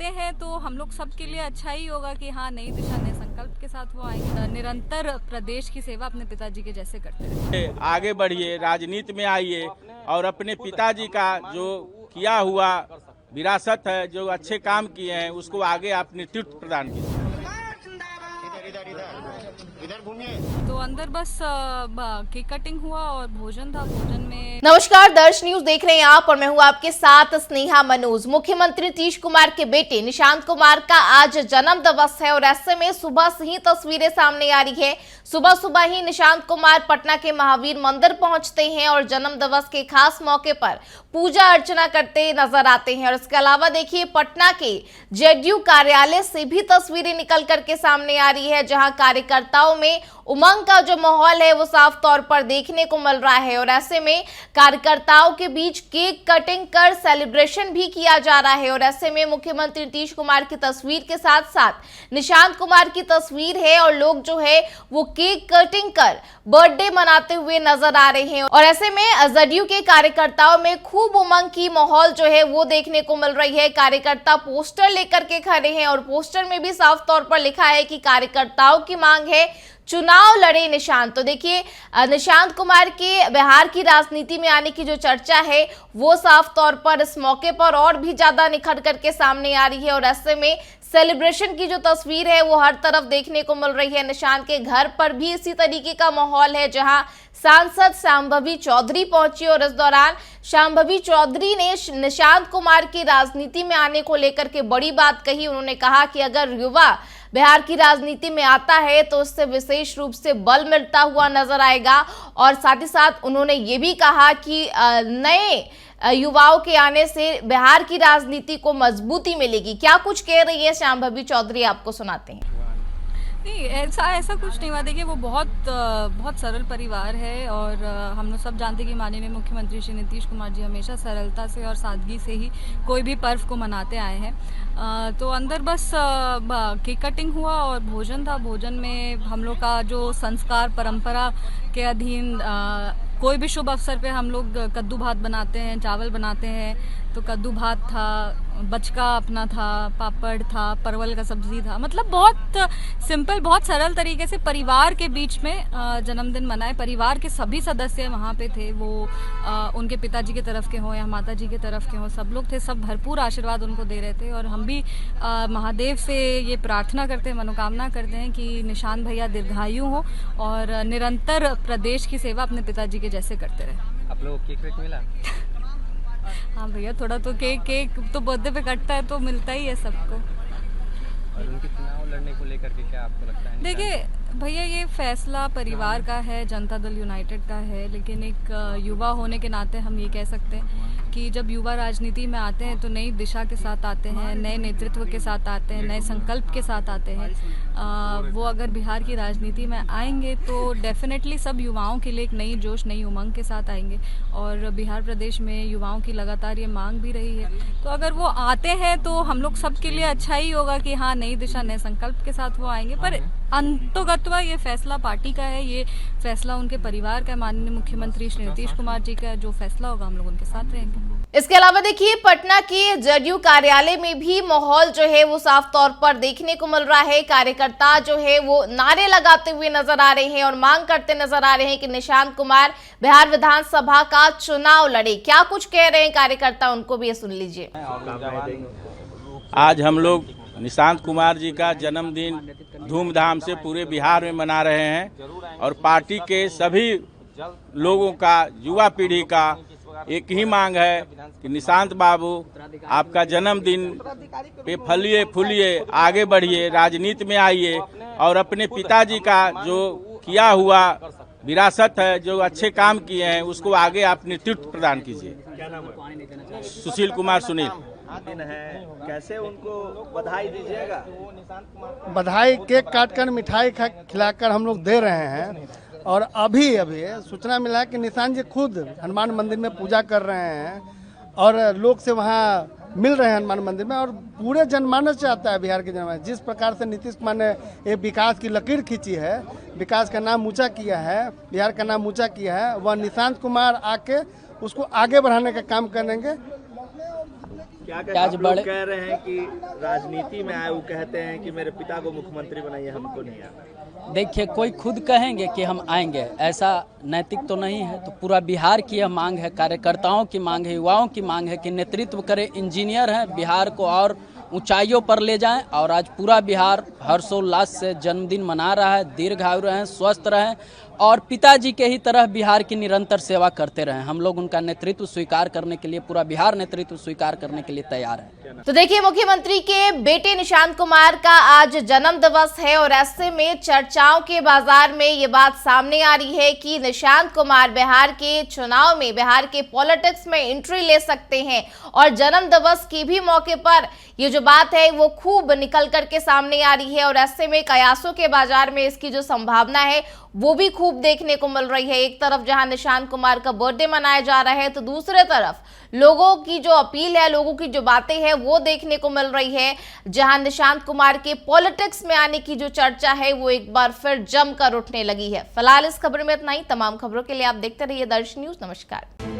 आते हैं तो हम लोग सबके लिए अच्छा ही होगा कि हाँ, नई दिशा नए संकल्प के साथ वो आएंगे। निरंतर प्रदेश की सेवा अपने पिताजी के जैसे करते रहे। आगे बढ़िए, राजनीति में आइए और अपने पिताजी का जो किया हुआ विरासत है, जो अच्छे काम किए हैं, उसको आगे आप नेतृत्व प्रदान कीजिए। तो अंदर बस केक कटिंग हुआ और भोजन था। भोजन में नमस्कार, दर्श न्यूज देख रहे हैं आप और मैं हूं आपके साथ स्नेहा मनोज। मुख्यमंत्री नीतीश कुमार के बेटे निशांत कुमार का आज जन्म दिवस है और ऐसे में सुबह से ही तस्वीरें सामने आ रही है। सुबह सुबह ही निशांत कुमार पटना के महावीर मंदिर पहुंचते हैं और जन्म दिवस के खास मौके पर पूजा अर्चना करते नजर आते हैं। और इसके अलावा देखिए, पटना के जेडीयू कार्यालय से भी तस्वीरें निकल करके सामने आ रही है, जहां कार्यकर्ताओं में उमंग का जो माहौल है वो साफ तौर पर देखने को मिल रहा है। और ऐसे में कार्यकर्ताओं के बीच केक कटिंग कर सेलिब्रेशन भी किया जा रहा है। और ऐसे में मुख्यमंत्री नीतीश कुमार की तस्वीर के साथ साथ निशांत कुमार की तस्वीर है और लोग जो है वो केक कटिंग कर बर्थडे मनाते हुए नजर आ रहे हैं। और ऐसे में जेडीयू के कार्यकर्ताओं में खूब उमंग की माहौल जो है वो देखने को मिल रही है। कार्यकर्ता पोस्टर लेकर के खड़े हैं और पोस्टर में भी साफ तौर पर लिखा है कि कार्यकर्ताओं की मांग है चुनाव लड़े निशांत। तो देखिए, निशांत कुमार के बिहार की राजनीति में आने की जो चर्चा है वो साफ तौर पर इस मौके पर और भी ज्यादा निखर करके सामने आ रही है। और ऐसे में सेलिब्रेशन की जो तस्वीर है वो हर तरफ देखने को मिल रही है। निशांत के घर पर भी इसी तरीके का माहौल है, जहां सांसद शांभवी चौधरी पहुंची और इस दौरान शांभवी चौधरी ने निशांत कुमार की राजनीति में आने को लेकर के बड़ी बात कही। उन्होंने कहा कि अगर युवा बिहार की राजनीति में आता है तो उससे विशेष रूप से बल मिलता हुआ नजर आएगा। और साथ ही साथ उन्होंने ये भी कहा कि नए युवाओं के आने से बिहार की राजनीति को मजबूती मिलेगी। क्या कुछ कह रही है शांभवी चौधरी, आपको सुनाते हैं। नहीं, ऐसा कुछ नहीं हुआ। देखिए, वो बहुत सरल परिवार है और हम लोग सब जानते हैं कि माननीय मुख्यमंत्री श्री नीतीश कुमार जी हमेशा सरलता से और सादगी से ही कोई भी पर्व को मनाते आए हैं। तो अंदर बस केक कटिंग हुआ और भोजन था। भोजन में हम लोग का जो संस्कार परंपरा के अधीन कोई भी शुभ अवसर पे हम लोग कद्दू भात बनाते हैं, चावल बनाते हैं। तो कद्दू भात था, बचका अपना था, पापड़ था, परवल का सब्जी था। मतलब बहुत सिंपल, बहुत सरल तरीके से परिवार के बीच में जन्मदिन मनाए। परिवार के सभी सदस्य वहाँ पे थे, वो उनके पिताजी के तरफ के हों या माता जी के तरफ के हों, सब लोग थे। सब भरपूर आशीर्वाद उनको दे रहे थे। और हम भी महादेव से ये प्रार्थना करते हैं, मनोकामना करते हैं कि निशांत भैया दीर्घायु हो और निरंतर प्रदेश की सेवा अपने पिताजी के जैसे करते रहे। आप लोगों को केक वेक मिला? हाँ भैया, थोड़ा तो केक तो बर्थडे पे कटता है तो मिलता ही है सबको। और उनके चुनाव लड़ने को लेकर के क्या आपको लगता है? देखिए भैया, ये फैसला परिवार का है, जनता दल यूनाइटेड का है। लेकिन एक युवा होने के नाते हम ये कह सकते हैं कि जब युवा राजनीति में आते हैं तो नई दिशा के साथ आते हैं, नए नेतृत्व के साथ आते हैं, नए संकल्प के साथ आते हैं। वो अगर बिहार की राजनीति में आएंगे तो डेफिनेटली सब युवाओं के लिए एक नई जोश, नई उमंग के साथ आएंगे। और बिहार प्रदेश में युवाओं की लगातार ये मांग भी रही है। तो अगर वो आते हैं तो हम लोग सबके लिए अच्छा ही होगा कि हाँ, नई दिशा नए संकल्प के साथ वो आएंगे। पर अंतोगत्वा ये फैसला पार्टी का है, ये फैसला उनके परिवार का, माननीय मुख्यमंत्री श्री नीतीश कुमार जी का। जो फैसला होगा हम लोग उनके साथ रहेंगे। इसके अलावा देखिए, पटना के जेडीयू कार्यालय में भी माहौल जो है वो साफ तौर पर देखने को मिल रहा है। कार्यकर्ता जो है वो नारे लगाते हुए नजर आ रहे हैं और मांग करते नजर आ रहे हैं कि निशांत कुमार बिहार विधानसभा का चुनाव लड़े। क्या कुछ कह रहे हैं कार्यकर्ता, उनको भी सुन लीजिए। आज हम लोग निशांत कुमार जी का जन्मदिन धूमधाम से पूरे बिहार में मना रहे हैं और पार्टी के सभी लोगों का, युवा पीढ़ी का एक ही मांग है कि निशांत बाबू, आपका जन्मदिन पे फलिए फूलिए, आगे बढ़िए, राजनीति में आइए और अपने पिताजी का जो किया हुआ विरासत है, जो अच्छे काम किए हैं, उसको आगे आप नेतृत्व प्रदान कीजिए। सुशील कुमार सुनील दिन है, कैसे उनको बधाई दीजिएगा? बधाई केक काटकर मिठाई खिलाकर हम लोग दे रहे हैं। और अभी सूचना मिला है कि निशांत जी खुद हनुमान मंदिर में पूजा कर रहे हैं और लोग से वहाँ मिल रहे हैं हनुमान मंदिर में। और पूरे जनमानस चाहता है, बिहार के जनमानस, जिस प्रकार से नीतीश कुमार ने एक विकास की लकीर खींची है, विकास का नाम ऊंचा किया है, बिहार का नाम ऊंचा किया है, वह निशांत कुमार आके उसको आगे बढ़ाने का काम करेंगे। क्या आज लोग बड़े कह रहे हैं कि राजनीति में आए, वो कहते हैं कि मेरे पिता को मुख्यमंत्री बनाइए, हमको नहीं आना। देखिए, कोई खुद कहेंगे कि हम आएंगे, ऐसा नैतिक तो नहीं है। तो पूरा बिहार की यह मांग है, कार्यकर्ताओं की मांग है, युवाओं की मांग है कि नेतृत्व करें, इंजीनियर हैं, बिहार को और ऊंचाइयों पर ले जाएं। और आज पूरा बिहार हर्षोल्लास से जन्मदिन मना रहा है। दीर्घायु रहें, स्वस्थ रहें और पिताजी के ही तरह बिहार की निरंतर सेवा करते रहें। हम लोग उनका नेतृत्व स्वीकार करने के लिए, पूरा बिहार नेतृत्व स्वीकार करने के लिए तैयार है। तो देखिए, मुख्यमंत्री के बेटे निशांत कुमार का आज जन्म दिवस है और ऐसे में चर्चाओं के बाजार में ये बात सामने आ रही है कि निशांत कुमार बिहार के चुनाव में, बिहार के पॉलिटिक्स में एंट्री ले सकते हैं। और जन्म दिवस के भी मौके पर ये जो बात है वो खूब निकल करके सामने आ रही है और ऐसे में कयासों के बाजार में इसकी जो संभावना है वो भी खूब देखने को मिल रही है। एक तरफ जहां निशांत कुमार का बर्थडे मनाया जा रहा है, तो दूसरे तरफ लोगों की जो अपील है, लोगों की जो बातें हैं वो देखने को मिल रही है, जहां निशांत कुमार के पॉलिटिक्स में आने की जो चर्चा है वो एक बार फिर जमकर उठने लगी है। फिलहाल इस खबर में इतना ही। तमाम खबरों के लिए आप देखते रहिए दर्श न्यूज। नमस्कार।